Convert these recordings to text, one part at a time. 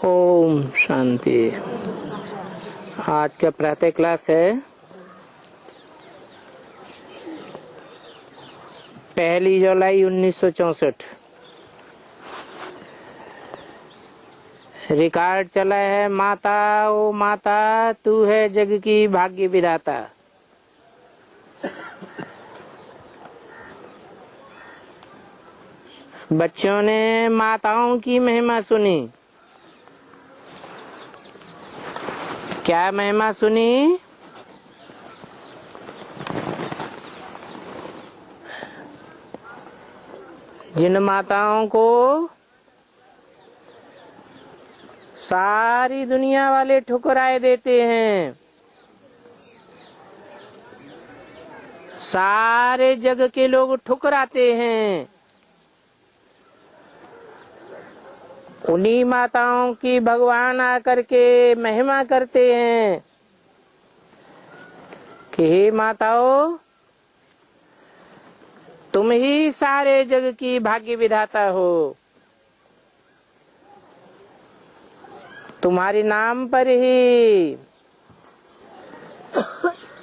ओम शांति। आज का प्रातः क्लास है 1 जुलाई 1964। रिकॉर्ड चला है, माता ओ माता तू है जग की भाग्य विधाता। बच्चों ने माताओं की महिमा सुनी। क्या महिमा सुनी? जिन माताओं को सारी दुनिया वाले ठुकराए देते हैं, सारे जग के लोग ठुकराते हैं, उन्हीं माताओं की भगवान आकर के महिमा करते हैं कि हे माताओं, तुम ही सारे जग की भाग्य विधाता हो। तुम्हारे नाम पर ही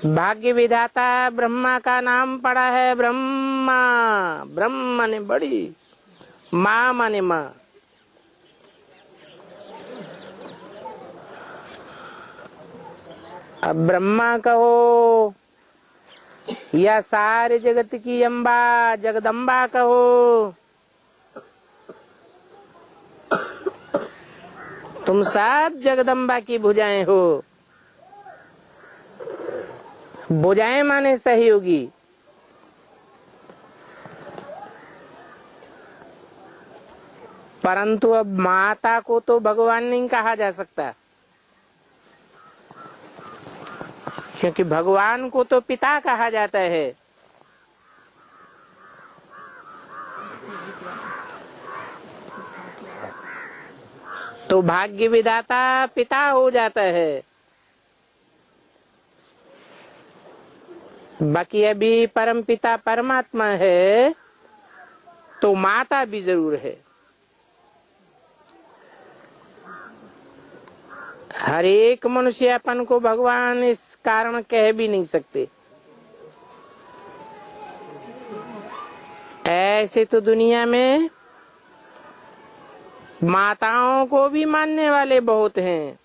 भाग्य विधाता ब्रह्मा का नाम पड़ा है। ब्रह्मा, ब्रह्म माने बड़ी, माँ माने माँ। अब ब्रह्मा कहो या सारे जगत की अम्बा जगदम्बा कहो, तुम सब जगदम्बा की भुजाएं हो। भुजाएं माने सहयोगी। परंतु अब माता को तो भगवान नहीं कहा जा सकता, क्योंकि भगवान को तो पिता कहा जाता है। तो भाग्य विधाता पिता हो जाता है। बाकी अभी परम पिता परमात्मा है तो माता भी जरूर है। हर एक मनुष्य अपन को भगवान इस कारण कह भी नहीं सकते। ऐसे तो दुनिया में माताओं को भी मानने वाले बहुत हैं।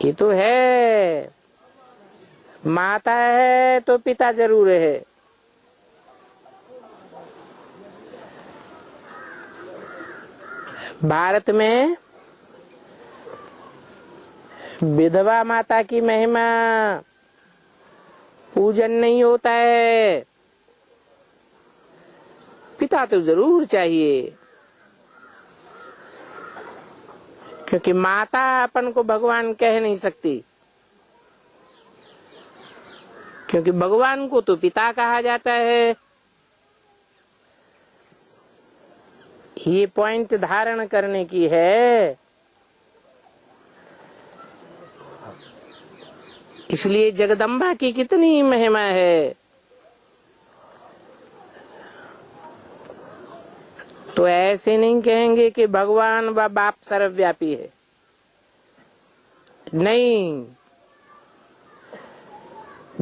ये तो है, माता है तो पिता जरूर है। भारत में विधवा माता की महिमा पूजन नहीं होता है। पिता तो जरूर चाहिए, क्योंकि माता अपन को भगवान कह नहीं सकती, क्योंकि भगवान को तो पिता कहा जाता है। ये पॉइंट धारण करने की है। इसलिए जगदम्बा की कितनी महिमा है। तो ऐसे नहीं कहेंगे कि भगवान व बाप सर्वव्यापी है। नहीं,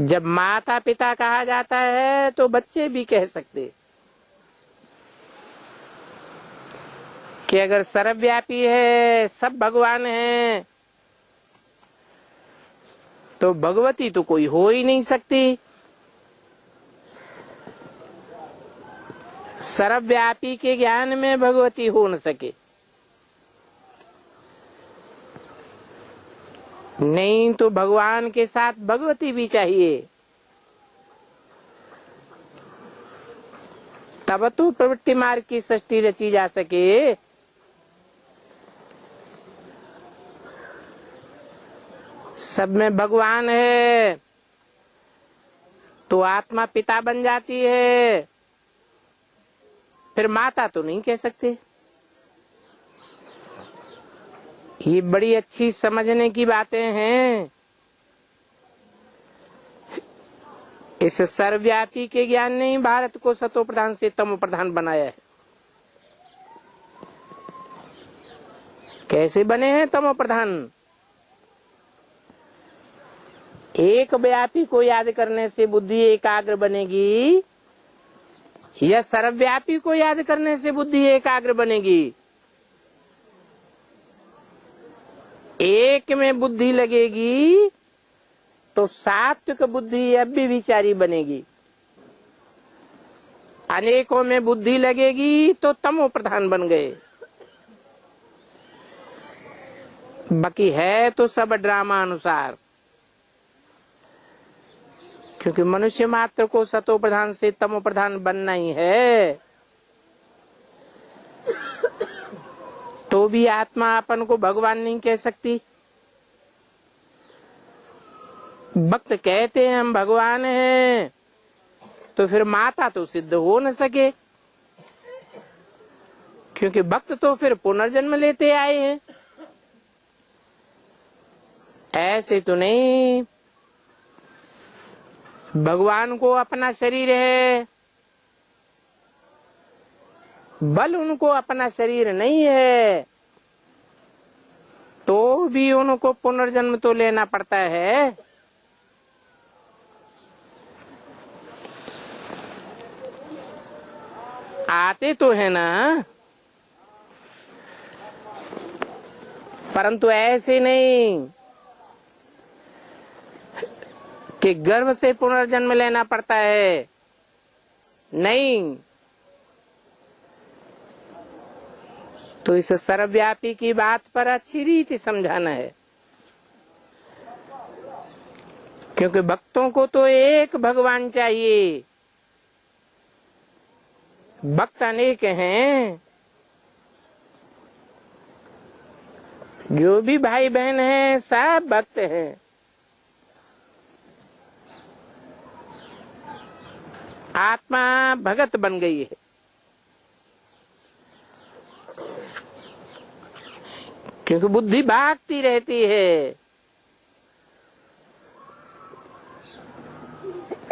जब माता पिता कहा जाता है तो बच्चे भी कह सकते कि अगर सर्वव्यापी है, सब भगवान है, तो भगवती तो कोई हो ही नहीं सकती। सर्वव्यापी के ज्ञान में भगवती हो न सके। नहीं तो भगवान के साथ भगवती भी चाहिए, तब तो प्रवृत्ति मार्ग की सृष्टि रची जा सके। सब में भगवान है तो आत्मा पिता बन जाती है, फिर माता तो नहीं कह सकते। ये बड़ी अच्छी समझने की बातें हैं। इस सर्वव्यापी के ज्ञान ने ही भारत को सतो प्रधान से तमो प्रधान बनाया है। कैसे बने हैं तमो प्रधान? एक व्यापी को याद करने से बुद्धि एकाग्र बनेगी या सर्वव्यापी को याद करने से बुद्धि एकाग्र बनेगी? एक में बुद्धि लगेगी तो सात्विक बुद्धि अब भी विचारी बनेगी, अनेकों में बुद्धि लगेगी तो तमो प्रधान बन गए। बाकी है तो सब ड्रामा अनुसार, क्योंकि मनुष्य मात्र को सतो प्रधान से तमो प्रधान बनना ही है। तो भी आत्मा अपन को भगवान नहीं कह सकती। भक्त कहते हैं हम भगवान हैं, तो फिर माता तो सिद्ध हो न सके, क्योंकि भक्त तो फिर पुनर्जन्म लेते आए हैं। ऐसे तो नहीं, भगवान को अपना शरीर है, बल उनको अपना शरीर नहीं है, तो भी उनको पुनर्जन्म तो लेना पड़ता है। आते तो है ना, परंतु ऐसे नहीं कि गर्भ से पुनर्जन्म लेना पड़ता है। नहीं, तो इस सर्वव्यापी की बात पर अच्छी रीति समझाना है, क्योंकि भक्तों को तो एक भगवान चाहिए। भक्त अनेक हैं, जो भी भाई बहन हैं सब भक्त हैं। आत्मा भगत बन गई है, क्योंकि बुद्धि भागती रहती है।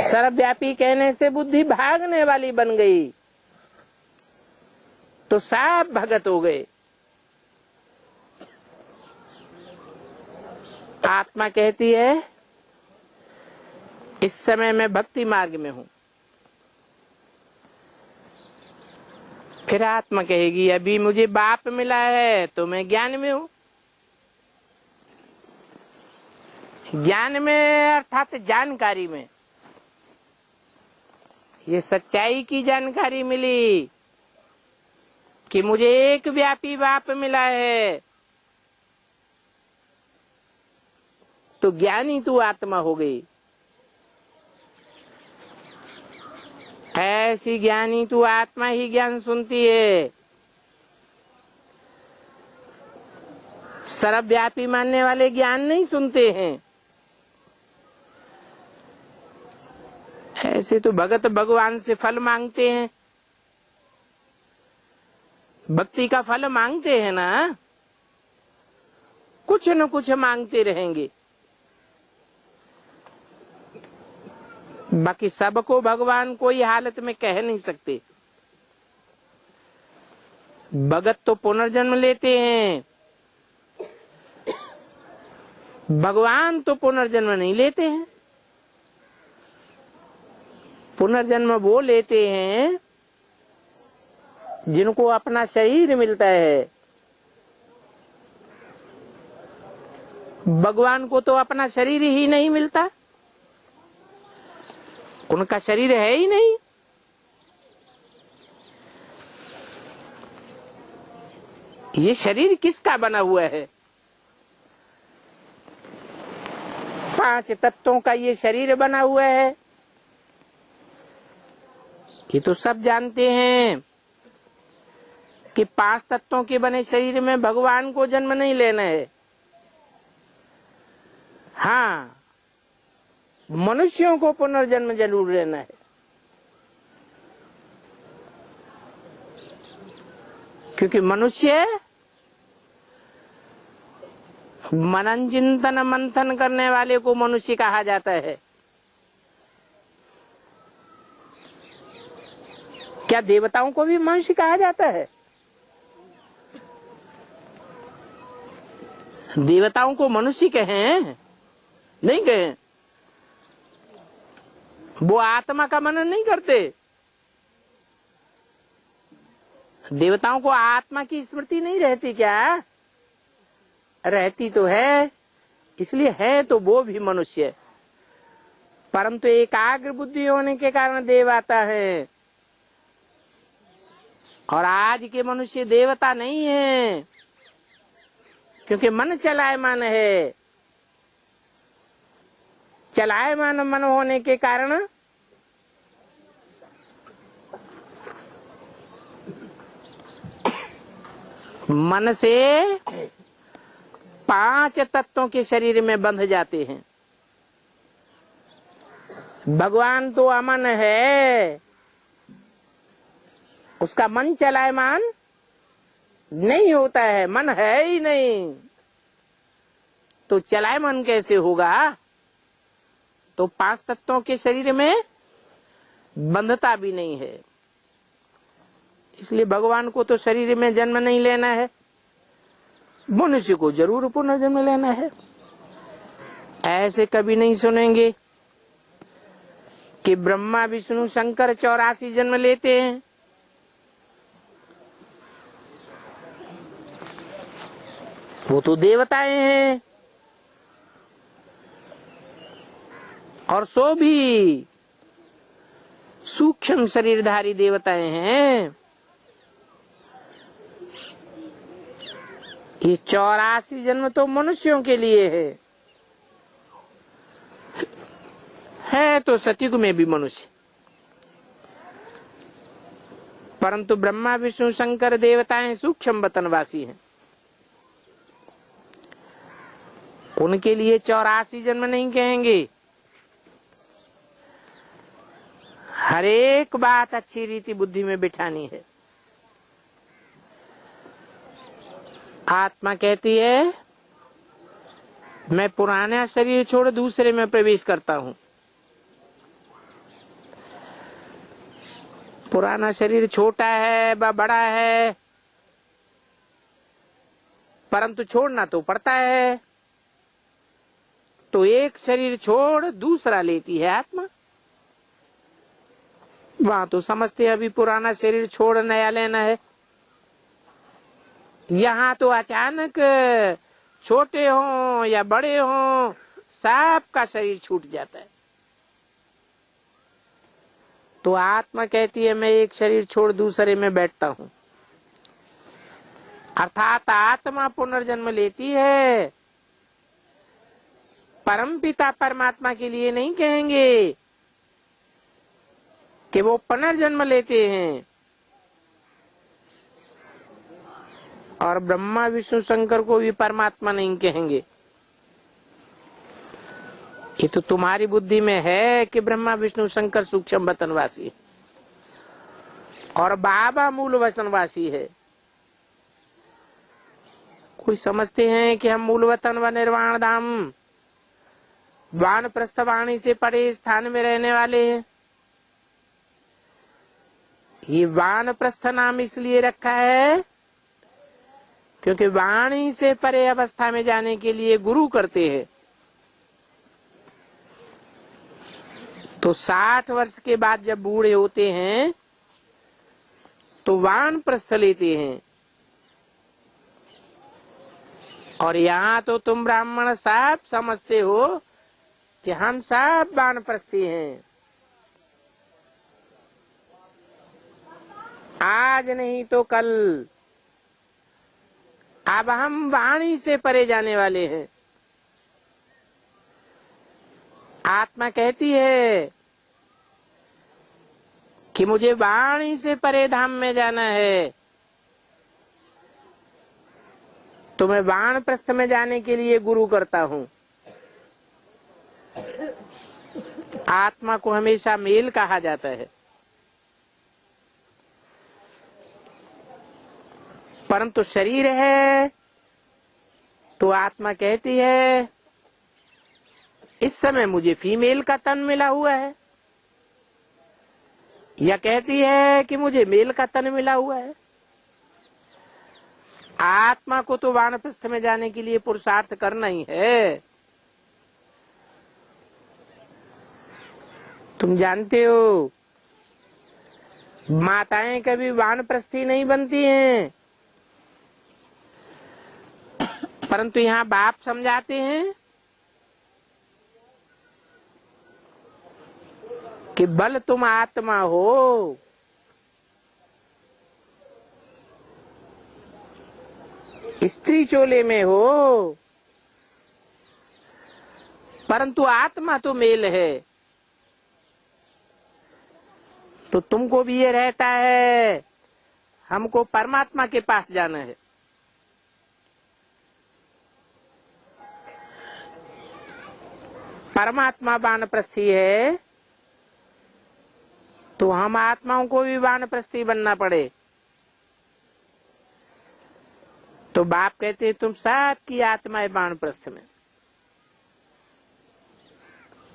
सर्वव्यापी कहने से बुद्धि भागने वाली बन गई, तो सब भगत हो गए। आत्मा कहती है इस समय मैं भक्ति मार्ग में हूं, फिर आत्मा कहेगी अभी मुझे बाप मिला है तो मैं ज्ञान में हूं। ज्ञान में अर्थात जानकारी में, ये सच्चाई की जानकारी मिली कि मुझे एक व्यापी बाप मिला है, तो ज्ञानी तू आत्मा हो गई। ऐसी ज्ञानी तू आत्मा ही ज्ञान सुनती है। सर्वव्यापी मानने वाले ज्ञान नहीं सुनते हैं। ऐसे तो भगत भगवान से फल मांगते हैं, भक्ति का फल मांगते हैं ना, कुछ न कुछ मांगते रहेंगे। बाकी सबको भगवान कोई हालत में कह नहीं सकते। भगत तो पुनर्जन्म लेते हैं, भगवान तो पुनर्जन्म नहीं लेते हैं। पुनर्जन्म वो लेते हैं जिनको अपना शरीर मिलता है। भगवान को तो अपना शरीर ही नहीं मिलता, उनका शरीर है ही नहीं। ये शरीर किसका बना हुआ है? 5 तत्वों का ये शरीर बना हुआ है। ये तो सब जानते हैं कि 5 तत्वों के बने शरीर में भगवान को जन्म नहीं लेना है। हाँ, मनुष्यों को पुनर्जन्म जरूर लेना है। क्योंकि मनुष्य मनन चिंतन मंथन करने वाले को मनुष्य कहा जाता है। क्या देवताओं को भी मनुष्य कहा जाता है? देवताओं को मनुष्य कहें? नहीं कहें। वो आत्मा का मनन नहीं करते। देवताओं को आत्मा की स्मृति नहीं रहती क्या? रहती तो है, इसलिए है तो वो भी मनुष्य, परंतु एकाग्र बुद्धि होने के कारण देव आता है। और आज के मनुष्य देवता नहीं है, क्योंकि मन चलायमान है। चलायमान मन होने के कारण मन से 5 तत्वों के शरीर में बंध जाते हैं। भगवान तो अमन है, उसका मन चलायमान नहीं होता है, मन है ही नहीं, तो चलायमान कैसे होगा? तो 5 तत्वों के शरीर में बंधता भी नहीं है। इसलिए भगवान को तो शरीर में जन्म नहीं लेना है, मनुष्य को जरूर पुनर्जन्म लेना है। ऐसे कभी नहीं सुनेंगे कि ब्रह्मा विष्णु शंकर 84 जन्म लेते हैं। वो तो देवताएं हैं, और सो भी सूक्ष्म शरीरधारी देवताएं हैं। ये 84 जन्म तो मनुष्यों के लिए है तो सतयुग में भी मनुष्य, परंतु ब्रह्मा विष्णु शंकर देवताएं सूक्ष्म वतनवासी हैं। उनके लिए 84 जन्म नहीं कहेंगे। हर एक बात अच्छी रीति बुद्धि में बिठानी है। आत्मा कहती है मैं पुराना शरीर छोड़ दूसरे में प्रवेश करता हूं। पुराना शरीर छोटा है व बड़ा है, परंतु छोड़ना तो पड़ता है। तो एक शरीर छोड़ दूसरा लेती है आत्मा। वहां तो समझते हैं अभी पुराना शरीर छोड़ नया लेना है। यहाँ तो अचानक छोटे हों या बड़े हों, सबका शरीर छूट जाता है। तो आत्मा कहती है मैं एक शरीर छोड़ दूसरे में बैठता हूं। अर्थात आत्मा पुनर्जन्म लेती है। परमपिता परमात्मा के लिए नहीं कहेंगे कि वो पुनर्जन्म लेते हैं। और ब्रह्मा विष्णु शंकर को भी परमात्मा नहीं कहेंगे। ये तो तुम्हारी बुद्धि में है कि ब्रह्मा विष्णु शंकर सूक्ष्म वतनवासी और बाबा मूल वतनवासी है। कोई समझते हैं कि हम मूल वतन व निर्वाण धाम वानप्रस्थ वाणी से परे स्थान में रहने वाले हैं। ये वानप्रस्थ नाम इसलिए रखा है क्योंकि वाणी से परे अवस्था में जाने के लिए गुरु करते हैं। तो 60 वर्ष के बाद जब बूढ़े होते हैं तो वानप्रस्थ लेते हैं। और यहाँ तो तुम ब्राह्मण सब समझते हो कि हम सब वानप्रस्थी हैं। आज नहीं तो कल अब हम वाणी से परे जाने वाले हैं। आत्मा कहती है कि मुझे वाणी से परे धाम में जाना है, तो मैं वानप्रस्थ में जाने के लिए गुरु करता हूं। आत्मा को हमेशा मेल कहा जाता है, परंतु शरीर है तो आत्मा कहती है इस समय मुझे फीमेल का तन मिला हुआ है, या कहती है कि मुझे मेल का तन मिला हुआ है। आत्मा को तो वानप्रस्थ में जाने के लिए पुरुषार्थ करना ही है। तुम जानते हो माताएं कभी वानप्रस्थी नहीं बनती हैं, परंतु यहाँ बाप समझाते हैं कि बल तुम आत्मा हो, स्त्री चोले में हो, परंतु आत्मा तो मेल है। तो तुमको भी ये रहता है हमको परमात्मा के पास जाना है। परमात्मा वानप्रस्थी है तो हम आत्माओं को भी वानप्रस्थी बनना पड़े। तो बाप कहते तुम सबकी आत्मा है वानप्रस्थ में,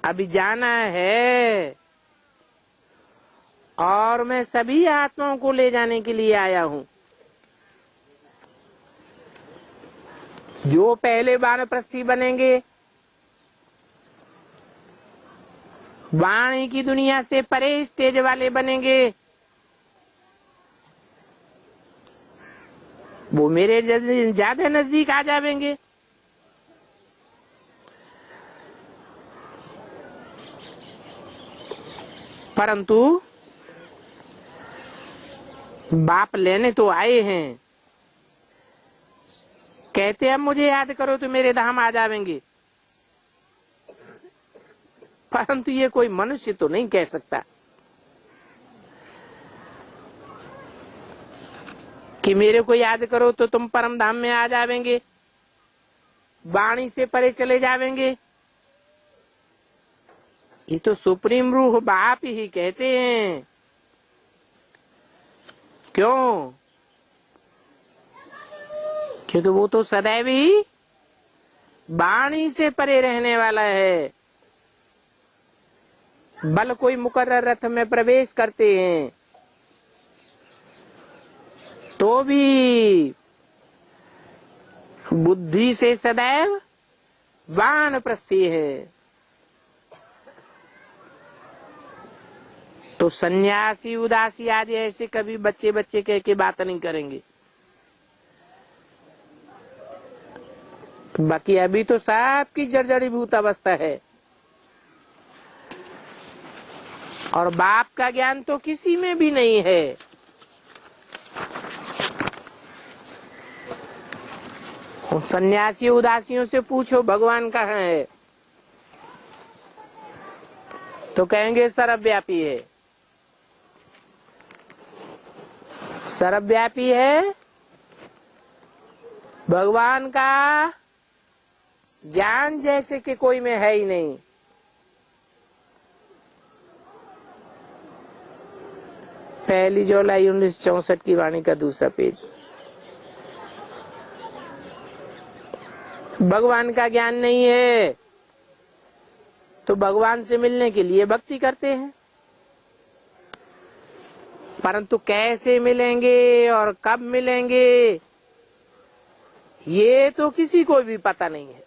अभी जाना है और मैं सभी आत्माओं को ले जाने के लिए आया हूं। जो पहले वानप्रस्थी बनेंगे, वाणी की दुनिया से परे स्टेज वाले बनेंगे, वो मेरे ज्यादा नजदीक आ जाएंगे। परंतु बाप लेने तो आए हैं, कहते अब मुझे याद करो तो मेरे धाम आ जाएंगे, परंतु ये कोई मनुष्य तो नहीं कह सकता कि मेरे को याद करो तो तुम परम धाम में आ जाएंगे, वाणी से परे चले जाएंगे। ये तो सुप्रीम रूह बाप ही कहते हैं। क्यों? क्योंकि वो तो सदैव ही वाणी से परे रहने वाला है। बल कोई मुकर्रर रथ में प्रवेश करते हैं तो भी बुद्धि से सदैव वानप्रस्थी है। तो सन्यासी उदासी आदि ऐसे कभी बच्चे बच्चे कह के बात नहीं करेंगे। बाकी अभी तो सबकी जर्जरीभूत अवस्था है और बाप का ज्ञान तो किसी में भी नहीं है। सन्यासी उदासियों से पूछो भगवान कहाँ है तो कहेंगे सर्वव्यापी है। सर्वव्यापी है, भगवान का ज्ञान जैसे कि कोई में है ही नहीं। पहली जुलाई 1964 की वाणी का दूसरा पेज। भगवान का ज्ञान नहीं है तो भगवान से मिलने के लिए भक्ति करते हैं, परंतु कैसे मिलेंगे और कब मिलेंगे ये तो किसी को भी पता नहीं है।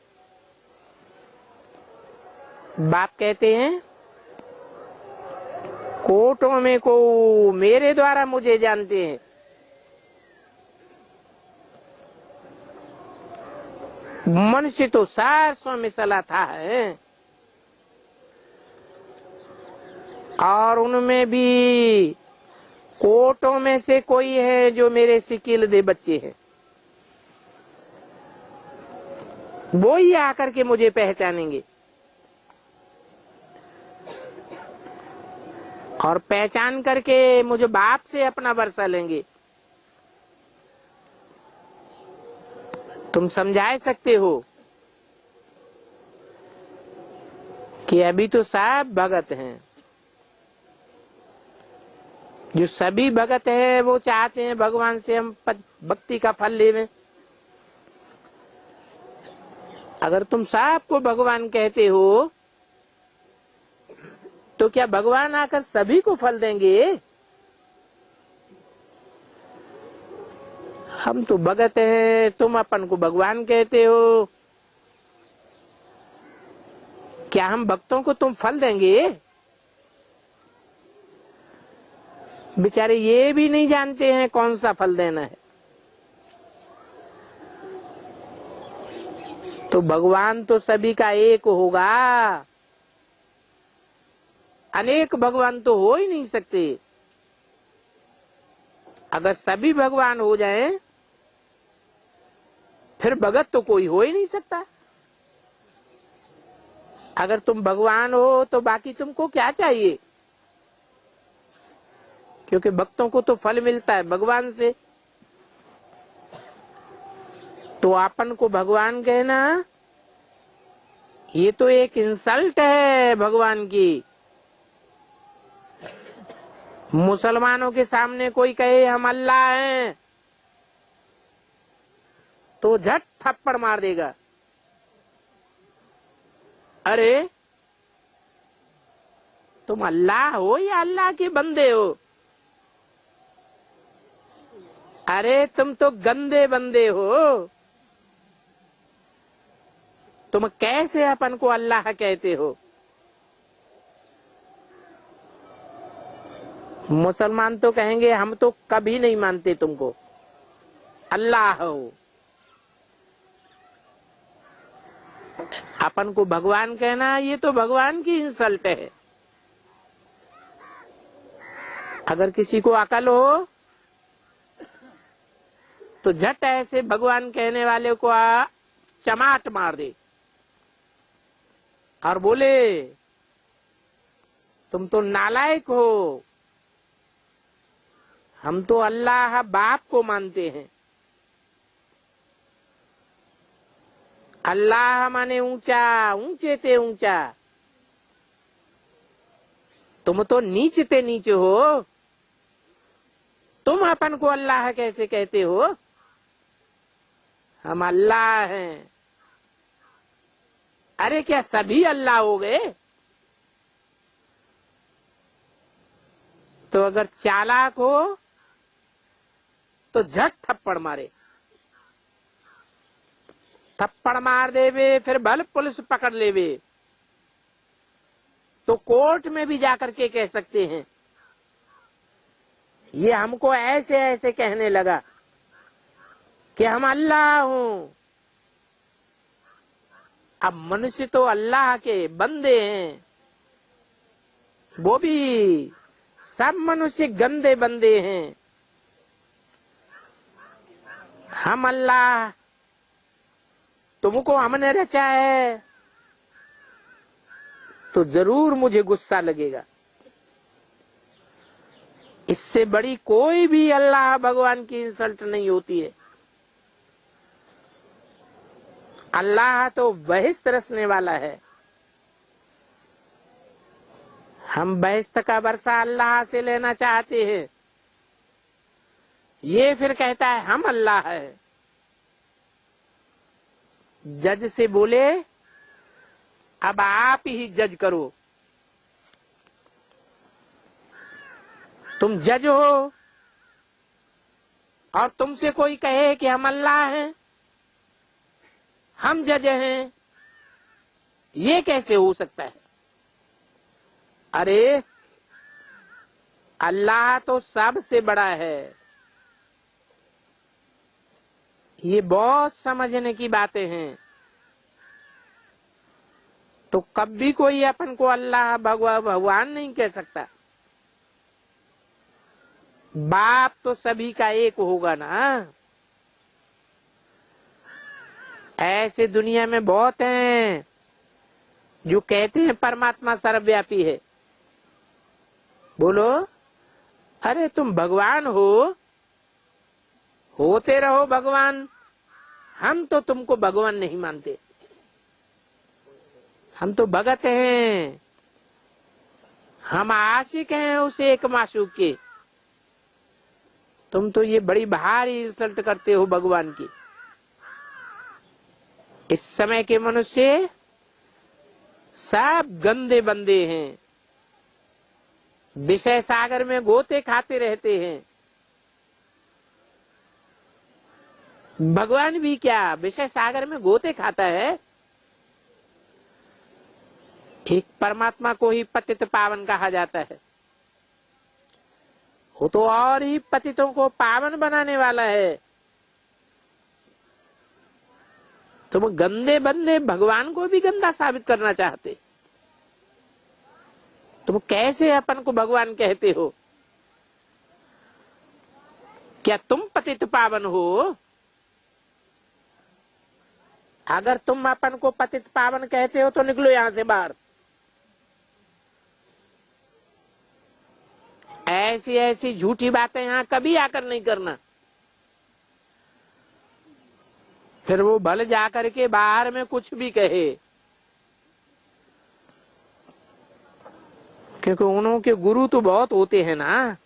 बाप कहते हैं कोटों में को मेरे द्वारा मुझे जानते हैं, मनुष्य तो 400 में सला था है और उनमें भी कोटों में से कोई है जो मेरे सिकिल दे बच्चे हैं, वो ही आकर के मुझे पहचानेंगे और पहचान करके मुझे बाप से अपना वर्षा लेंगे। तुम समझा सकते हो कि अभी तो सब भगत हैं, जो सभी भगत हैं वो चाहते हैं भगवान से हम भक्ति का फल लेवें। अगर तुम सबको भगवान कहते हो तो क्या भगवान आकर सभी को फल देंगे? हम तो भगत हैं, तुम अपन को भगवान कहते हो। क्या हम भक्तों को तुम फल देंगे? बेचारे ये भी नहीं जानते हैं कौन सा फल देना है। तो भगवान तो सभी का एक होगा, अनेक भगवान तो हो ही नहीं सकते। अगर सभी भगवान हो जाएं, फिर भगत तो कोई हो ही नहीं सकता। अगर तुम भगवान हो तो बाकी तुमको क्या चाहिए? क्योंकि भक्तों को तो फल मिलता है भगवान से। तो अपन को भगवान कहना ये तो एक इंसल्ट है भगवान की। मुसलमानों के सामने कोई कहे हम अल्लाह हैं तो झट थप्पड़ मार देगा। अरे तुम अल्लाह हो या अल्लाह के बंदे हो? अरे तुम तो गंदे बंदे हो। तुम कैसे अपन को अल्लाह कहते हो? मुसलमान तो कहेंगे हम तो कभी नहीं मानते तुमको अल्लाह हो। अपन को भगवान कहना ये तो भगवान की इंसल्ट है। अगर किसी को अकल हो तो झट ऐसे भगवान कहने वाले को चमाट मार दे और बोले तुम तो नालायक हो। हम तो अल्लाह बाप को मानते हैं। अल्लाह माने ऊंचा, ऊंचे ते ऊंचा। तुम तो नीचे ते नीचे हो। तुम अपन को अल्लाह कैसे कहते हो? हम अल्लाह हैं। अरे क्या सभी अल्लाह हो गए? तो अगर चालाक हो तो झट थप्पड़ मारे। थप्पड़ मार देवे फिर भल पुलिस पकड़ लेवे तो कोर्ट में भी जाकर के कह सकते हैं ये हमको ऐसे ऐसे कहने लगा कि हम अल्लाह हूं। अब मनुष्य तो अल्लाह के बंदे हैं, वो भी सब मनुष्य गंदे बंदे हैं। हम अल्लाह, तुमको हमने रचा है तो जरूर मुझे गुस्सा लगेगा। इससे बड़ी कोई भी अल्लाह भगवान की इंसल्ट नहीं होती है। अल्लाह तो बहिष्त रसने वाला है। हम बहिष्त का वर्षा अल्लाह से लेना चाहते हैं, ये फिर कहता है हम अल्लाह है। जज से बोले अब आप ही जज करो। तुम जज हो और तुमसे कोई कहे कि हम अल्लाह हैं, हम जज हैं, ये कैसे हो सकता है? अरे अल्लाह तो सबसे बड़ा है। ये बहुत समझने की बातें हैं। तो कभी कोई अपन को अल्लाह भगवान नहीं कह सकता। बाप तो सभी का एक होगा ना। ऐसे दुनिया में बहुत हैं जो कहते हैं परमात्मा सर्वव्यापी है। बोलो अरे तुम भगवान हो, होते रहो भगवान। हम तो तुमको भगवान नहीं मानते, हम तो भगत हैं। हम आशिक हैं उस एक माशूक के। तुम तो ये बड़ी भारी इंसल्ट करते हो भगवान की। इस समय के मनुष्य सब गंदे बंदे हैं, विषय सागर में गोते खाते रहते हैं। भगवान भी क्या विषय सागर में गोते खाता है? एक परमात्मा को ही पतित पावन कहा जाता है, वो तो और ही पतितों को पावन बनाने वाला है। तुम गंदे बंदे भगवान को भी गंदा साबित करना चाहते, तुम कैसे अपन को भगवान कहते हो? क्या तुम पतित पावन हो? अगर तुम अपन को पतित पावन कहते हो तो निकलो यहां से बाहर। ऐसी ऐसी झूठी बातें यहां कभी आकर नहीं करना। फिर वो भले जाकर के बाहर में कुछ भी कहे, क्योंकि उन्होंने गुरु तो बहुत होते हैं ना।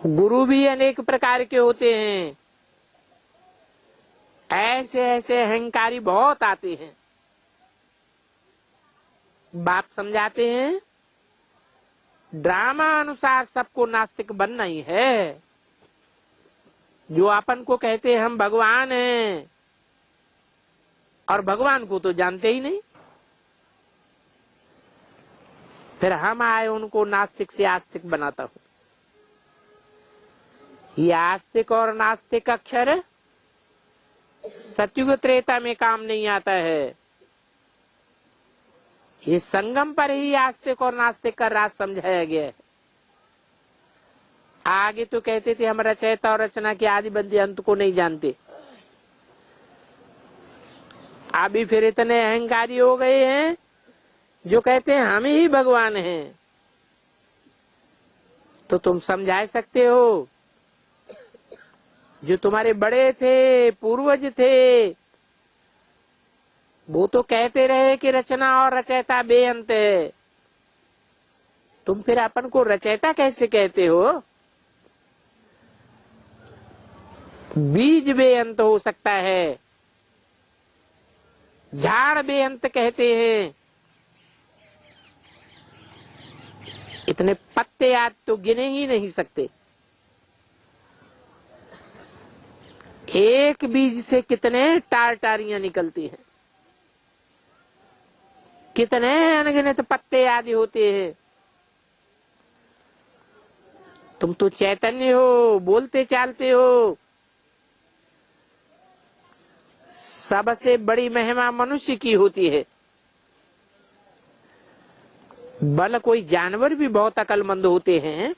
गुरु भी अनेक प्रकार के होते हैं, ऐसे ऐसे अहंकारी बहुत आते हैं। बाप समझाते हैं ड्रामा अनुसार सबको नास्तिक बनना ही है। जो अपन को कहते हैं हम भगवान हैं, और भगवान को तो जानते ही नहीं, फिर हम आए उनको नास्तिक से आस्तिक बनाता हूं। ये आस्तिक और नास्तिक अक्षर सतयुग त्रेता में काम नहीं आता है। ये संगम पर ही आस्तिक और नास्तिक का राज समझाया गया है। आगे तो कहते थे हम रचयिता और रचना के आदि बंदी अंत को नहीं जानते। अभी फिर इतने अहंकारी हो गए हैं जो कहते हैं हम ही भगवान हैं। तो तुम समझा सकते हो, जो तुम्हारे बड़े थे, पूर्वज थे, वो तो कहते रहे कि रचना और रचयिता बेअंत है। तुम फिर अपन को रचयिता कैसे कहते हो? बीज बेअंत हो सकता है, झाड़ बेअंत कहते हैं। इतने पत्ते आज तो गिने ही नहीं सकते। एक बीज से कितने टारियां निकलती हैं, कितने अनगिनत पत्ते आदि होते हैं। तुम तो चैतन्य हो, बोलते चालते हो। सबसे बड़ी महिमा मनुष्य की होती है। बल कोई जानवर भी बहुत अक्लमंद होते हैं,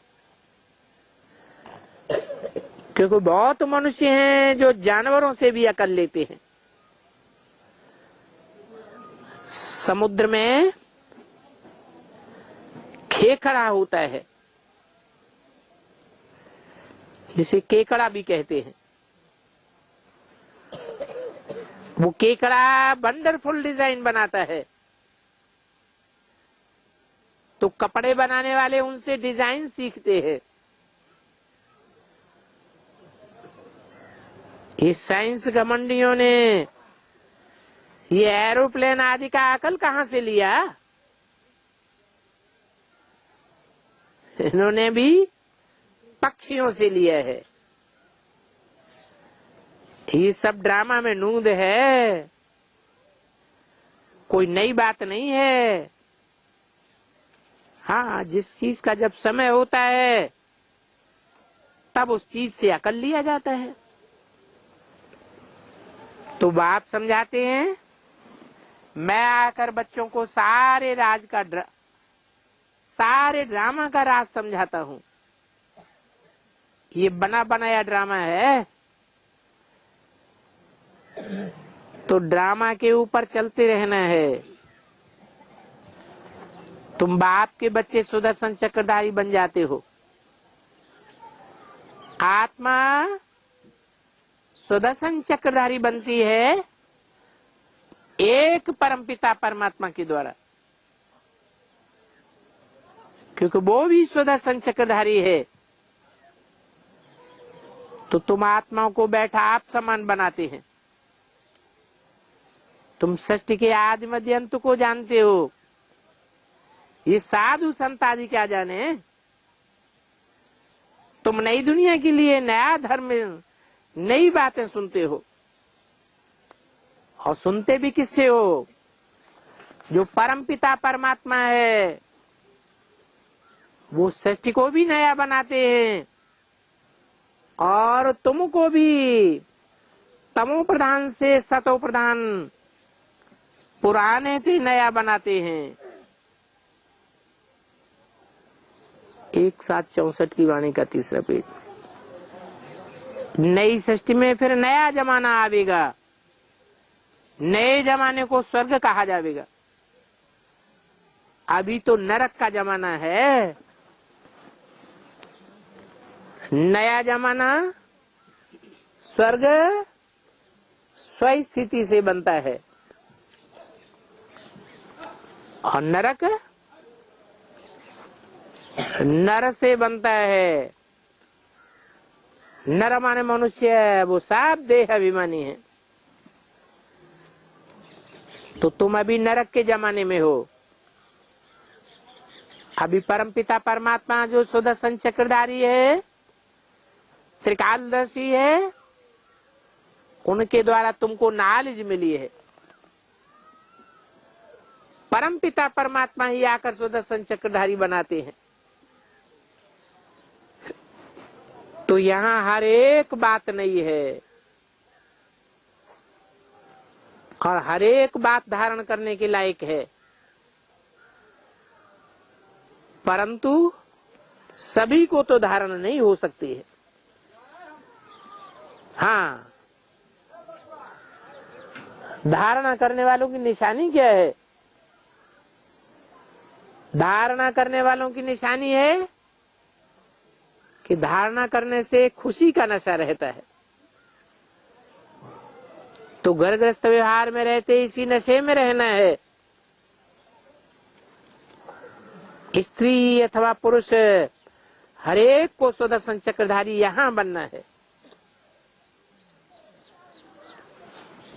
क्योंकि बहुत मनुष्य हैं जो जानवरों से भी अकल लेते हैं। समुद्र में खेकड़ा होता है, जिसे केकड़ा भी कहते हैं। वो केकड़ा वंडरफुल डिजाइन बनाता है, तो कपड़े बनाने वाले उनसे डिजाइन सीखते हैं। इस साइंस घमंडियों ने ये एरोप्लेन आदि का अकल कहां से लिया? इन्होंने भी पक्षियों से लिया है। ये सब ड्रामा में नूंद है, कोई नई बात नहीं है। हाँ, जिस चीज का जब समय होता है तब उस चीज से अकल लिया जाता है। तो बाप समझाते हैं मैं आकर बच्चों को सारे ड्रामा का राज समझाता हूँ। ये बना बनाया ड्रामा है, तो ड्रामा के ऊपर चलते रहना है। तुम बाप के बच्चे सुदर्शन चक्रधारी बन जाते हो। आत्मा सुदर्शन चक्रधारी बनती है एक परमपिता परमात्मा के द्वारा, क्योंकि वो भी सुदर्शन चक्रधारी है। तो तुम आत्माओं को बैठा आप समान बनाते हैं। तुम सृष्टि के आदि मध्य अंत को जानते हो। ये साधु संत आदि क्या जाने? तुम नई दुनिया के लिए नया धर्म, नई बातें सुनते हो, और सुनते भी किससे हो? जो परमपिता परमात्मा है, वो सृष्टि को भी नया बनाते हैं और तुमको भी तमो प्रधान से सतो प्रधान पुराने से नया बनाते हैं। 1764 की वाणी का 3रा पेज। नई सृष्टि में फिर नया जमाना आवेगा, नए जमाने को स्वर्ग कहा जाएगा। अभी तो नरक का जमाना है। नया जमाना स्वर्ग स्वस्थिति से बनता है और नरक नर से बनता है। नर माने मनुष्य, वो सब देह अभिमानी है। तो तुम अभी नरक के जमाने में हो। अभी परमपिता परमात्मा जो सुदर्शन चक्रधारी है, त्रिकालदर्शी है, उनके द्वारा तुमको नॉलेज मिली है। परमपिता परमात्मा ही आकर सुदर्शन चक्रधारी बनाते हैं। तो यहाँ हर एक बात नहीं है और हर एक बात धारण करने के लायक है, परंतु सभी को तो धारण नहीं हो सकती है। हाँ, धारणा करने वालों की निशानी क्या है? धारणा करने वालों की निशानी है कि धारणा करने से खुशी का नशा रहता है। तो घर गृहस्थ व्यवहार में रहते इसी नशे में रहना है। स्त्री अथवा पुरुष हरेक को सुदर्शन चक्रधारी यहाँ बनना है।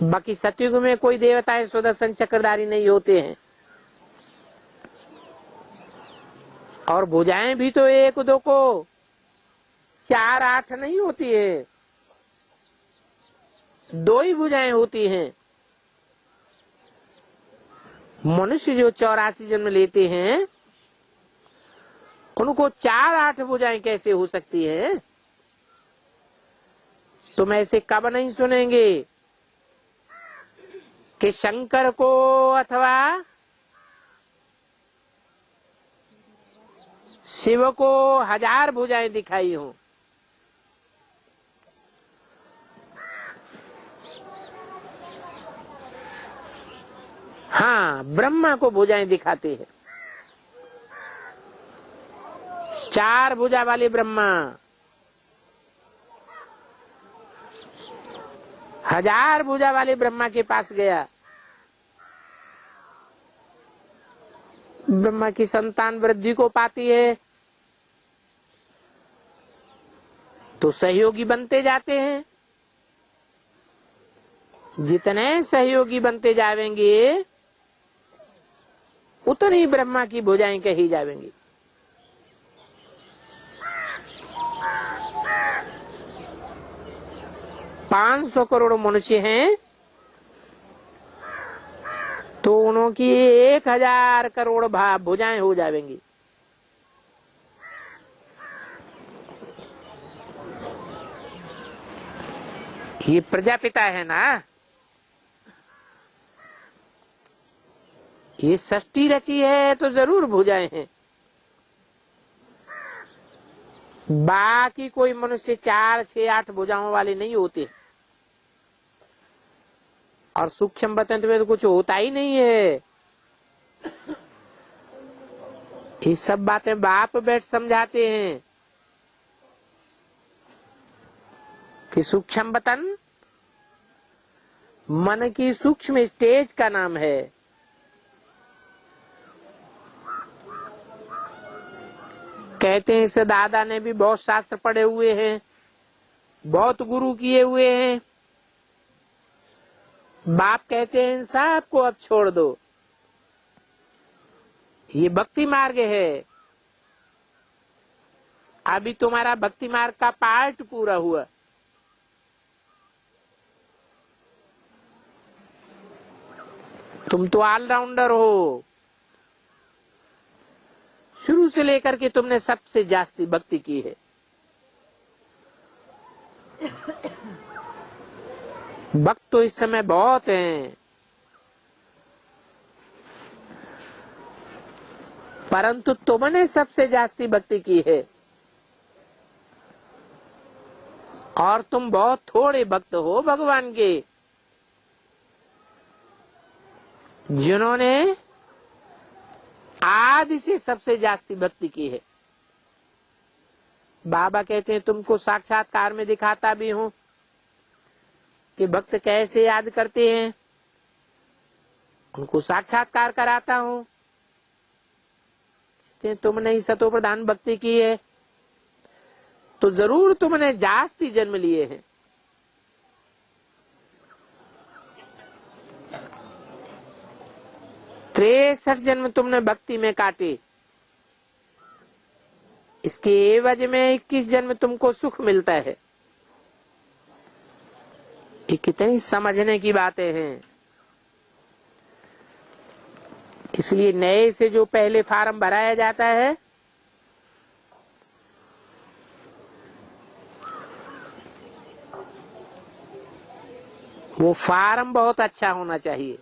बाकी सतयुग में कोई देवताएं सुदर्शन चक्रधारी नहीं होते हैं, और भुजाएं भी तो 1 2 को 4 8 नहीं होती है, 2 ही भुजाएं होती हैं। मनुष्य जो 84 जन्म लेते हैं उनको 4 8 भुजाएं कैसे हो सकती है? तुम ऐसे कब नहीं सुनेंगे कि शंकर को अथवा शिव को 1000 भुजाएं दिखाई हो। हाँ, ब्रह्मा को भुजाएं दिखाते हैं। 4 भुजा वाले ब्रह्मा, 1000 भुजा वाले ब्रह्मा के पास गया। ब्रह्मा की संतान वृद्धि को पाती है तो सहयोगी बनते जाते हैं। जितने सहयोगी बनते जाएंगे उतनी ब्रह्मा की भुजाएं कही जाएंगी। पांच 500 करोड़ मनुष्य हैं तो उनकी 1000 करोड़ भुजाएं हो जाएंगी। ये प्रजापिता है ना, ये सृष्टि रची है तो जरूर भुजाएं हैं। बाकी कोई मनुष्य 4 6 8 भुजाओं वाले नहीं होते, और सूक्ष्म बतंत्र में तो कुछ होता ही नहीं है। ये सब बातें बाप बैठ समझाते हैं कि सूक्ष्म बतन मन की सूक्ष्म स्टेज का नाम है। कहते हैं इस दादा ने भी बहुत शास्त्र पढ़े हुए हैं, बहुत गुरु किए हुए हैं। बाप कहते हैं इन सबको अब छोड़ दो, ये भक्ति मार्ग है। अभी तुम्हारा भक्ति मार्ग का पार्ट पूरा हुआ, तुम तो ऑलराउंडर हो। शुरू से लेकर के तुमने सबसे जास्ती भक्ति की है। भक्त तो इस समय बहुत हैं, परंतु तुमने सबसे जास्ती भक्ति की है और तुम बहुत थोड़े भक्त हो भगवान के, जिन्होंने आदि से सबसे जास्ती भक्ति की है। बाबा कहते हैं तुमको साक्षात्कार में दिखाता भी हूं कि भक्त कैसे याद करते हैं, उनको साक्षात्कार कराता हूं। तुमने ही सतो प्रधान भक्ति की है तो जरूर तुमने जास्ती जन्म लिए हैं। 63 जन्म तुमने भक्ति में काटे, इसके एवज में 21 जन्म तुमको सुख मिलता है। ये कितनी समझने की बातें हैं। इसलिए नए से जो पहले फार्म भराया जाता है, वो फार्म बहुत अच्छा होना चाहिए।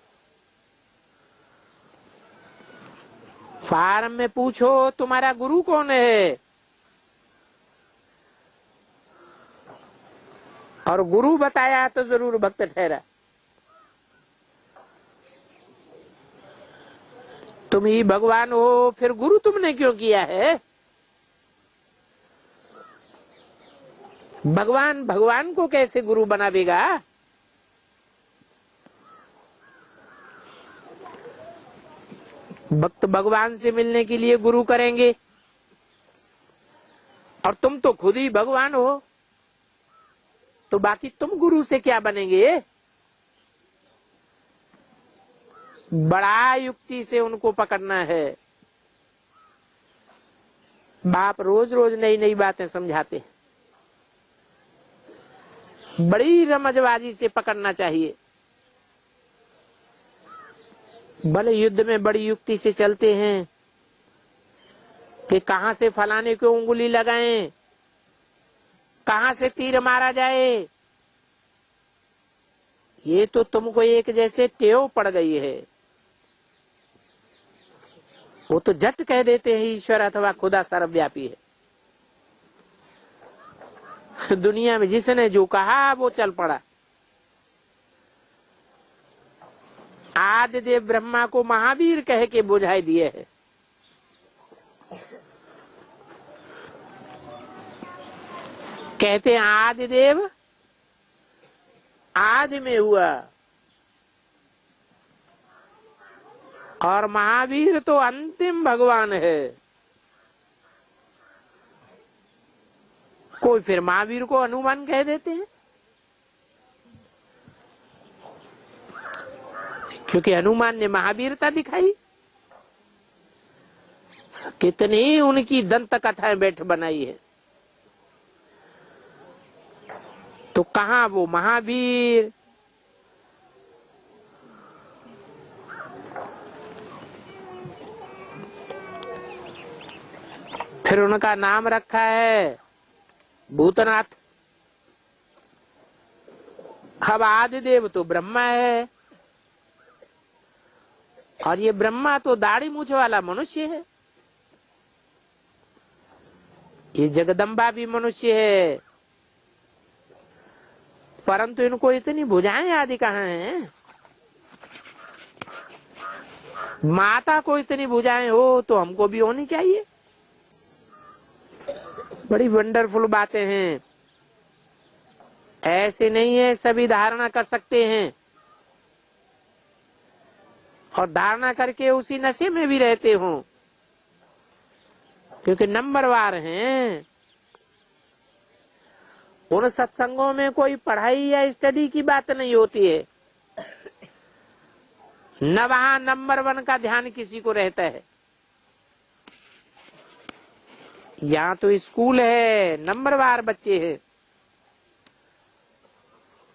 फार्म में पूछो तुम्हारा गुरु कौन है, और गुरु बताया तो जरूर भक्त ठहरा। तुम ही भगवान हो, फिर गुरु तुमने क्यों किया है? भगवान भगवान को कैसे गुरु बनावेगा? भक्त भगवान से मिलने के लिए गुरु करेंगे, और तुम तो खुद ही भगवान हो, तो बाकी तुम गुरु से क्या बनेंगे? बड़ा युक्ति से उनको पकड़ना है। बाप रोज रोज नई नई बातें समझाते हैं, बड़ी रमजबाजी से पकड़ना चाहिए। भले युद्ध में बड़ी युक्ति से चलते हैं कि कहां से फलाने को उंगली लगाएं, कहां से तीर मारा जाए। ये तो तुमको एक जैसे टेव पड़ गई है। वो तो झट कह देते हैं ईश्वर अथवा खुदा सर्वव्यापी है। दुनिया में जिसने जो कहा वो चल पड़ा। आदिदेव ब्रह्मा को महावीर कह के बुझाई दिए है। कहते हैं आदिदेव आदि में हुआ, और महावीर तो अंतिम भगवान है। कोई फिर महावीर को हनुमान कह देते हैं, क्योंकि हनुमान ने महावीरता दिखाई। कितनी उनकी दंत कथाएं बैठ बनाई है, तो कहां वो महावीर? फिर उनका नाम रखा है भूतनाथ। अब आदिदेव तो ब्रह्मा है, और ये ब्रह्मा तो दाढ़ी मूछ वाला मनुष्य है। ये जगदम्बा भी मनुष्य है, परंतु इनको इतनी भुजाएं आदि कहाँ हैं? माता को इतनी भुजाएं हो तो हमको भी होनी चाहिए। बड़ी वंडरफुल बातें हैं। ऐसे नहीं है सभी धारणा कर सकते हैं, और धारणा करके उसी नशे में भी रहते हो, क्योंकि नंबरवार हैं। उन सत्संगों में कोई पढ़ाई या स्टडी की बात नहीं होती है, न वहां नंबर 1 का ध्यान किसी को रहता है। यहाँ तो स्कूल है, नंबरवार बच्चे हैं।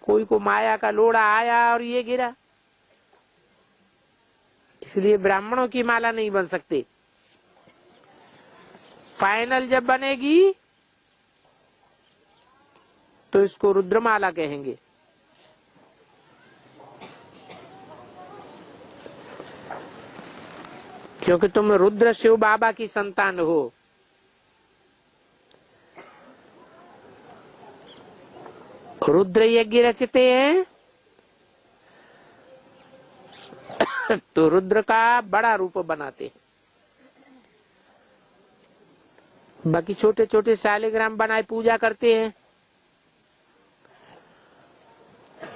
कोई को माया का लोड़ा आया और ये गिरा, इसलिए ब्राह्मणों की माला नहीं बन सकते। फाइनल जब बनेगी तो इसको रुद्रमाला कहेंगे। क्योंकि तुम रुद्र शिव बाबा की संतान हो। रुद्र यज्ञ रचते हैं तो रुद्र का बड़ा रूप बनाते हैं। बाकी छोटे छोटे शालिग्राम बनाए पूजा करते हैं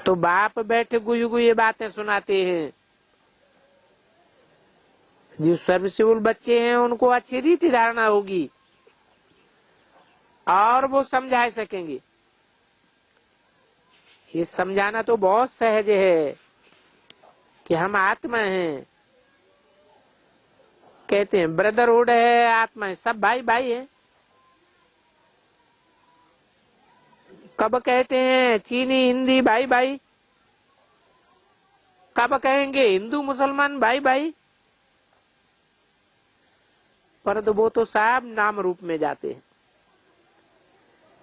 तो बाप बैठे गुयु गुयु बातें सुनाते हैं। जो सर्वसिवुल बच्चे हैं उनको अच्छी रीति धारणा होगी और वो समझा सकेंगे। ये समझाना तो बहुत सहज है कि हम आत्मा हैं। कहते हैं ब्रदरहुड है, आत्मा है, सब भाई भाई है। कब कहते हैं चीनी हिंदी भाई भाई? कब कहेंगे हिंदू मुसलमान भाई भाई? परंतु वो तो सब नाम रूप में जाते हैं।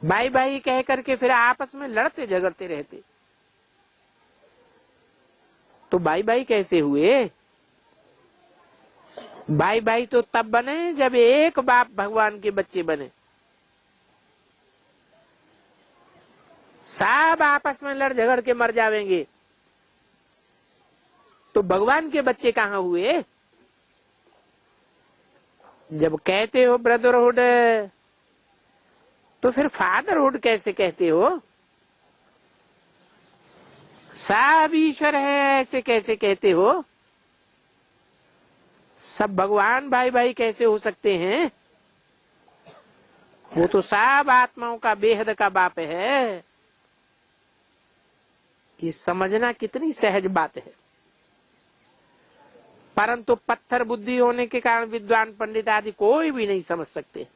भाई भाई कह करके फिर आपस में लड़ते झगड़ते रहते। तो भाई भाई कैसे हुए? भाई भाई तो तब बने जब एक बाप भगवान के बच्चे बने। सब आपस में लड़ झगड़ के मर जावेंगे तो भगवान के बच्चे कहाँ हुए? जब कहते हो ब्रदरहुड तो फिर फादरहुड कैसे कहते हो? सब ईश्वर है ऐसे कैसे कहते हो? सब भगवान भाई भाई कैसे हो सकते हैं? वो तो सब आत्माओं का बेहद का बाप है। ये समझना कितनी सहज बात है। परंतु पत्थर बुद्धि होने के कारण विद्वान पंडित आदि कोई भी नहीं समझ सकते।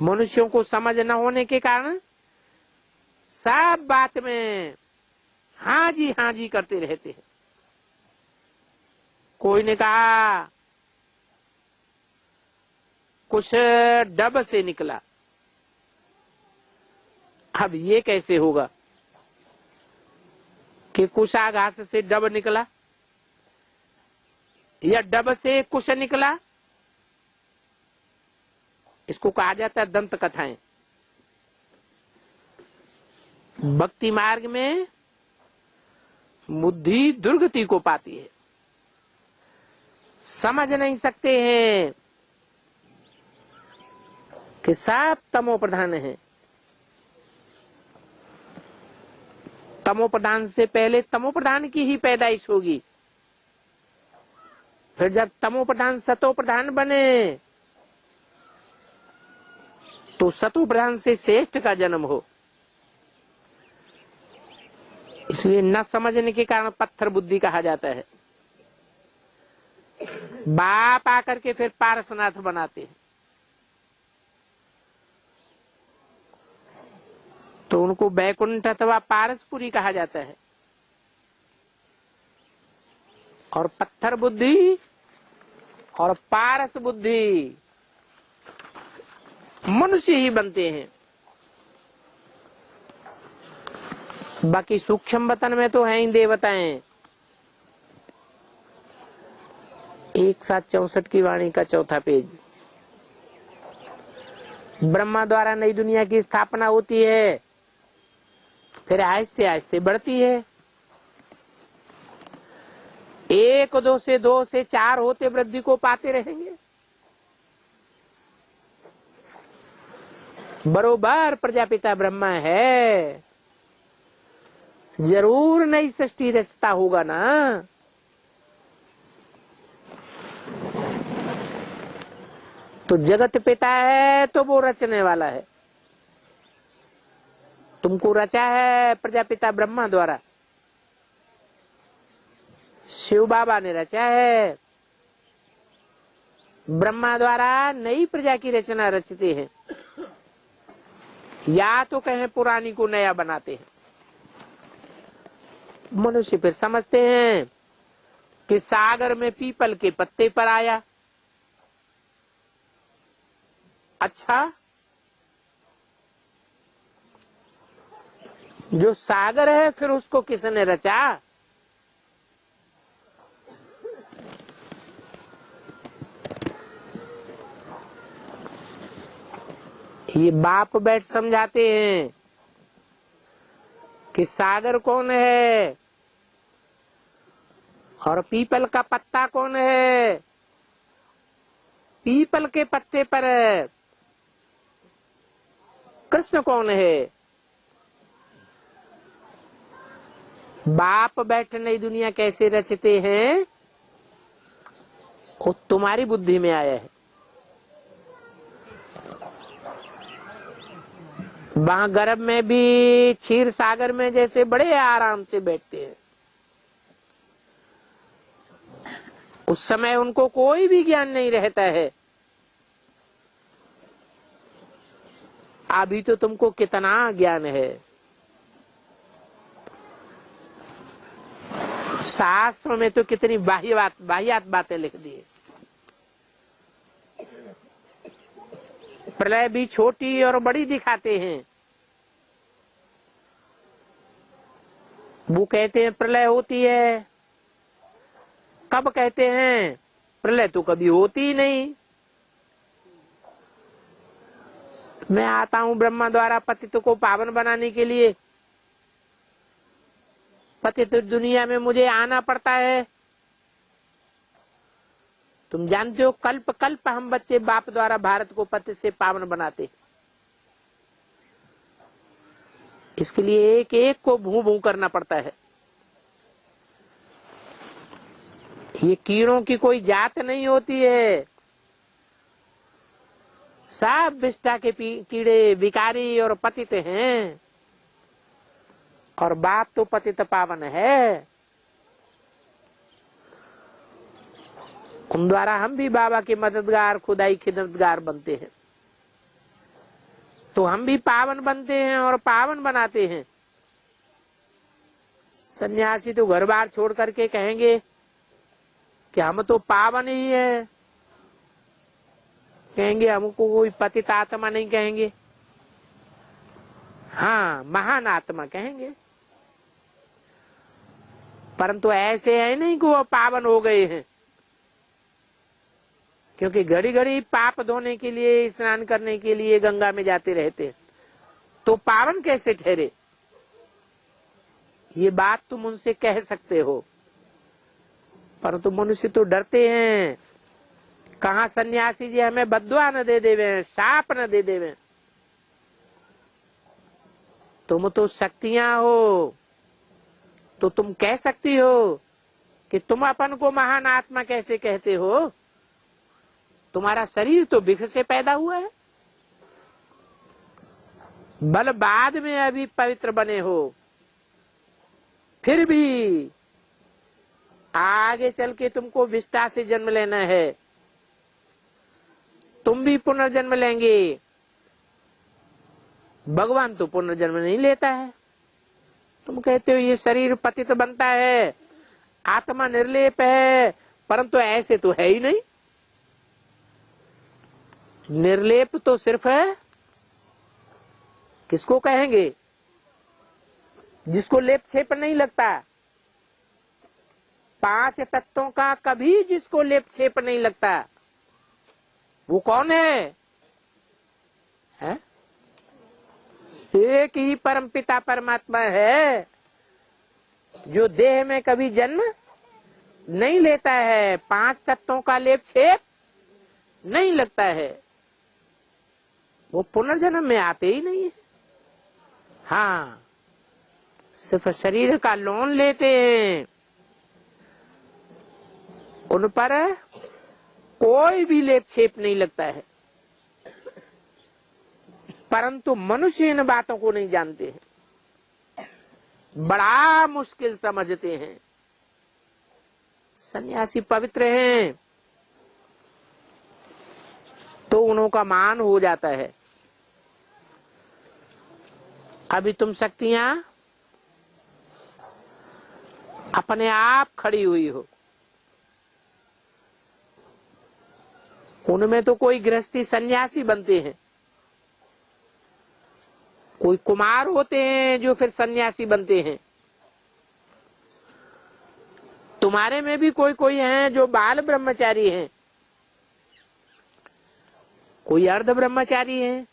मनुष्यों को समझ न होने के कारण सब बात में हाँ जी करते रहते हैं। कोई ने कहा कुछ डब से निकला, अब ये कैसे होगा कि कुशा घास से डब निकला या डब से कुश निकला? इसको कहा जाता है दंत कथाएं। भक्ति मार्ग में बुद्धि दुर्गति को पाती है। समझ नहीं सकते हैं कि सब तमो प्रधान है। तमो प्रधान से पहले तमो प्रधान की ही पैदाइश होगी। फिर जब तमो प्रधान सतो प्रधान बने तो सतो प्रधान से श्रेष्ठ का जन्म हो। इसलिए न समझने के कारण पत्थर बुद्धि कहा जाता है। बाप आकर के फिर पारसनाथ बनाते हैं तो उनको बैकुंठ अथवा पारसपुरी कहा जाता है। और पत्थर बुद्धि और पारस बुद्धि मनुष्य ही बनते हैं। बाकी सूक्ष्म वतन में तो है ही देवताएं। 1764 की वाणी का 4था पेज। ब्रह्मा द्वारा नई दुनिया की स्थापना होती है, फिर आहिस्ते आहिस्ते बढ़ती है। 1 2 से 2 से 4 होते वृद्धि को पाते रहेंगे। बरोबर प्रजापिता ब्रह्मा है, जरूर नई सृष्टि रचता होगा ना। तो जगत पिता है तो वो रचने वाला है। तुमको रचा है प्रजापिता ब्रह्मा द्वारा, शिव बाबा ने रचा है। ब्रह्मा द्वारा नई प्रजा की रचना रचते हैं, या तो कहें पुरानी को नया बनाते हैं। मनुष्य फिर समझते हैं कि सागर में पीपल के पत्ते पर आया। अच्छा, जो सागर है फिर उसको किसने रचा? ये बाप बैठ समझाते हैं कि सागर कौन है और पीपल का पत्ता कौन है। पीपल के पत्ते पर कृष्ण कौन है। बाप बैठ नई दुनिया कैसे रचते हैं वो तुम्हारी बुद्धि में आया है। वहां गर्भ में भी क्षीर सागर में जैसे बड़े आराम से बैठते हैं। उस समय उनको कोई भी ज्ञान नहीं रहता है। अभी तो तुमको कितना ज्ञान है। शास्त्रों में तो कितनी बाह्यात बातें लिख दी है। प्रलय भी छोटी और बड़ी दिखाते हैं। वो कहते हैं प्रलय होती है, कब कहते हैं? प्रलय तो कभी होती ही नहीं। मैं आता हूं ब्रह्मा द्वारा पतित को पावन बनाने के लिए। पतित दुनिया में मुझे आना पड़ता है। तुम जानते हो कल्प कल्प हम बच्चे बाप द्वारा भारत को पतित से पावन बनाते। इसके लिए एक एक को भू भू करना पड़ता है। ये कीड़ों की कोई जात नहीं होती है। सब विष्ठा के कीड़े विकारी और पतित हैं। और बाप तो पतित पावन है। उन द्वारा हम भी बाबा के मददगार खुदाई खिदमतगार बनते हैं। तो हम भी पावन बनते हैं और पावन बनाते हैं। सन्यासी तो घर बार छोड़ करके कहेंगे कि हम तो पावन ही है। कहेंगे हमको कोई पतित आत्मा नहीं कहेंगे, हाँ महान आत्मा कहेंगे। परंतु ऐसे है नहीं कि वो पावन हो गए हैं। क्योंकि घड़ी घड़ी पाप धोने के लिए स्नान करने के लिए गंगा में जाते रहते, तो पावन कैसे ठहरे? ये बात तुम उनसे कह सकते हो, परंतु मनुष्य तो डरते हैं। कहाँ सन्यासी जी हमें बद्दुआ न दे देवे, शाप न दे देवे। तुम तो शक्तियां हो, तो तुम कह सकती हो कि तुम अपन को महान आत्मा कैसे कहते हो? तुम्हारा शरीर तो विष से पैदा हुआ है। बल बाद में अभी पवित्र बने हो, फिर भी आगे चल के तुमको विष्ठा से जन्म लेना है। तुम भी पुनर्जन्म लेंगे। भगवान तो पुनर्जन्म नहीं लेता है। तुम कहते हो ये शरीर पतित बनता है, आत्मा निर्लेप है, परंतु ऐसे तो है ही नहीं। निर्लेप तो सिर्फ है किसको कहेंगे? जिसको लेप छेप नहीं लगता। 5 तत्वों का कभी जिसको लेप छेप नहीं लगता, वो कौन है? एक ही परमपिता परमात्मा है जो देह में कभी जन्म नहीं लेता है, 5 तत्वों का लेप छेप नहीं लगता है। वो पुनर्जन्म में आते ही नहीं है। हाँ, सिर्फ शरीर का लोन लेते हैं। उन पर कोई भी लेप छेप नहीं लगता है। परंतु मनुष्य इन बातों को नहीं जानते हैं, बड़ा मुश्किल समझते हैं। सन्यासी पवित्र हैं तो उनका मान हो जाता है। अभी तुम शक्तियां अपने आप खड़ी हुई हो, उनमें तो कोई गृहस्थी सन्यासी बनते हैं, कोई कुमार होते हैं जो फिर सन्यासी बनते हैं। तुम्हारे में भी कोई कोई हैं जो बाल ब्रह्मचारी हैं, कोई अर्ध ब्रह्मचारी हैं,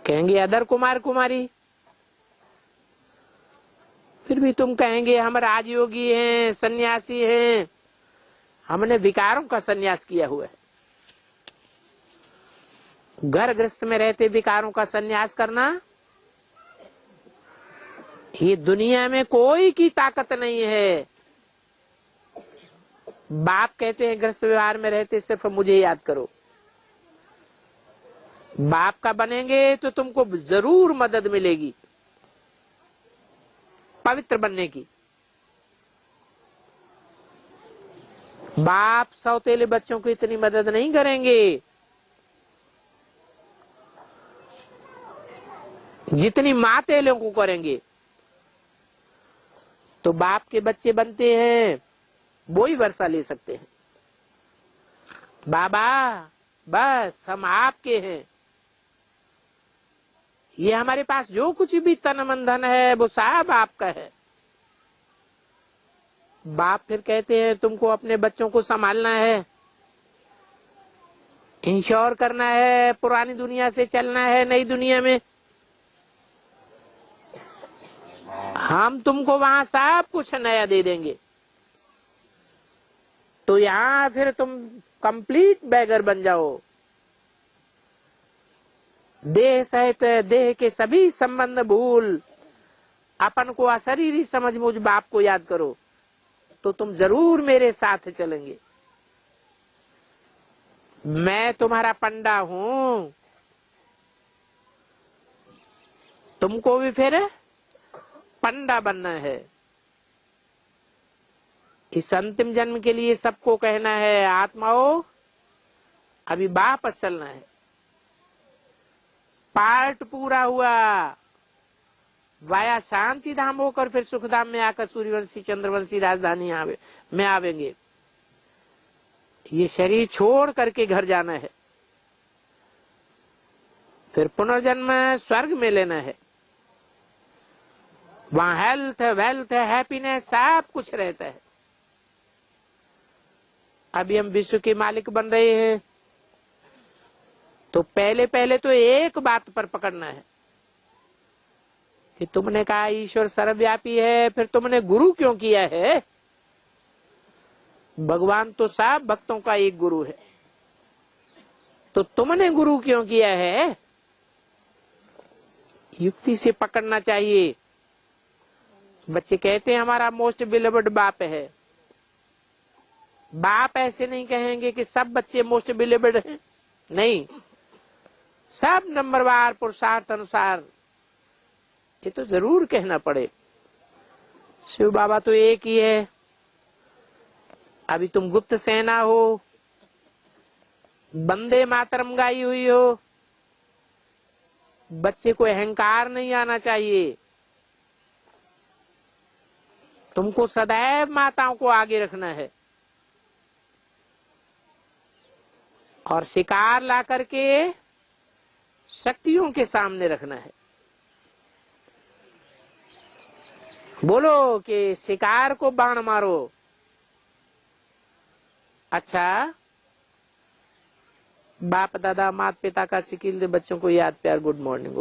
कहेंगे अदर कुमार कुमारी। फिर भी तुम कहेंगे हम राजयोगी हैं, सन्यासी हैं, हमने विकारों का सन्यास किया हुआ है। घर गृहस्थ में रहते विकारों का सन्यास करना, ये दुनिया में कोई की ताकत नहीं है। बाप कहते हैं गृहस्थ व्यवहार में रहते सिर्फ मुझे याद करो। बाप का बनेंगे तो तुमको जरूर मदद मिलेगी पवित्र बनने की। बाप सौतेले बच्चों को इतनी मदद नहीं करेंगे जितनी मातेलों को करेंगे। तो बाप के बच्चे बनते हैं वो ही वर्षा ले सकते हैं। बाबा बस हम आपके हैं, ये हमारे पास जो कुछ भी तन मन धन है वो सब आपका है। बाप फिर कहते हैं तुमको अपने बच्चों को संभालना है, इंश्योर करना है, पुरानी दुनिया से चलना है नई दुनिया में। हम तुमको वहां सब कुछ नया दे देंगे। तो यहाँ फिर तुम कंप्लीट बैगर बन जाओ। देह सहित देह के सभी संबंध भूल अपन को अशरीरी समझ मुझ बाप को याद करो, तो तुम जरूर मेरे साथ चलेंगे। मैं तुम्हारा पंडा हूं, तुमको भी फिर पंडा बनना है। इस अंतिम जन्म के लिए सबको कहना है आत्माओं अभी वापस चलना है। पार्ट पूरा हुआ, वाया शांति धाम होकर फिर सुखधाम में आकर सूर्यवंशी चंद्रवंशी राजधानी में आवेंगे। ये शरीर छोड़ करके घर जाना है, फिर पुनर्जन्म स्वर्ग में लेना है। वहां हेल्थ वेल्थ हैप्पीनेस सब कुछ रहता है। अभी हम विश्व के मालिक बन रहे हैं, तो पहले पहले तो एक बात पर पकड़ना है कि तुमने कहा ईश्वर सर्वव्यापी है, फिर तुमने गुरु क्यों किया है? भगवान तो सब भक्तों का एक गुरु है, तो तुमने गुरु क्यों किया है? युक्ति से पकड़ना चाहिए। बच्चे कहते हैं हमारा मोस्ट बिलीवर्ड बाप है। बाप ऐसे नहीं कहेंगे कि सब बच्चे मोस्ट बिलीवर्ड हैं, नहीं, सब नंबरवार पुरुषार्थ अनुसार ये तो जरूर कहना पड़े। शिव बाबा तो एक ही है। अभी तुम गुप्त सेना हो, वंदे मातरम गाई हुई हो। बच्चे को अहंकार नहीं आना चाहिए। तुमको सदैव माताओं को आगे रखना है और शिकार ला करके शक्तियों के सामने रखना है। बोलो कि शिकार को बाण मारो। अच्छा, बाप दादा माता पिता का सिकिल दे बच्चों को याद प्यार गुड मॉर्निंग।